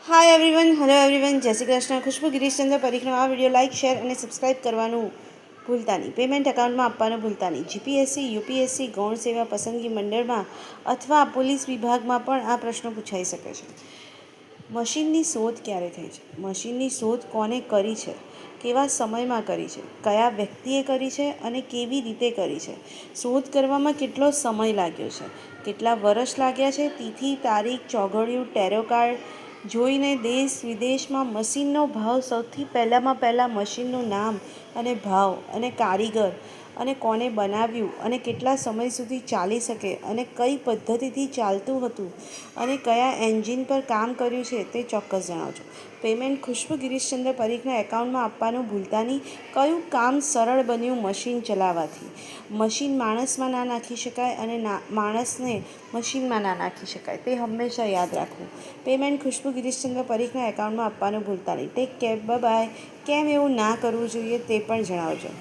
Hi everyone, hello everyone, જય શ્રી કૃષ્ણ. ખુશ્બુ ગિરીશચંદ્ર પરીખનો આ video like, share અને સબસ્ક્રાઇબ કરવાનું ભૂલતા નહીં. પેમેન્ટ એકાઉન્ટમાં આપવાનું ભૂલતા નહીં. જીપીએસસી, યુપીએસસી, ગૌણ સેવા પસંદગી મંડળમાં અથવા પોલીસ વિભાગમાં પણ આ પ્રશ્નો પૂછાઈ શકે છે. મશીનની શોધ ક્યારે થઈ છે? મશીનની શોધ કોને કરી છે? કેવા સમયમાં કરી છે? કયા વ્યક્તિએ કરી છે અને કેવી રીતે કરી છે? શોધ કરવામાં કેટલો સમય લાગ્યો છે? કેટલા વર્ષ લાગ્યા છે? તિથિ, તારીખ, ચોઘડિયું, ટેરો કાર્ડ જોઈને દેશ વિદેશમાં મશીનનો ભાવ સૌથી પહેલાં મશીનનું નામ અને ભાવ અને કારીગર અને કોને બનાવ્યું અને કેટલા સમય સુધી ચાલી શકે અને કઈ પદ્ધતિથી ચાલતું હતું અને કયા એન્જિન પર કામ કર્યું છે તે ચોક્કસ જણાવજો. પેમેન્ટ ખુશ્બુ ગિરીશચંદ્ર પરીખના એકાઉન્ટમાં આપવાનું ભૂલતા નહીં. કયું કામ સરળ બન્યું મશીન ચલાવવાથી? મશીન માણસમાં ના નાખી શકાય અને માણસને મશીનમાં ના નાખી શકાય, તે હંમેશા યાદ રાખવું. પેમેન્ટ ખુશ્બુ ગિરીશચંદ્ર પરીખના એકાઉન્ટમાં આપવાનું ભૂલતા નહીં. Take care, bye. કેમ એવું ના કરવું જોઈએ તે પણ જણાવજો.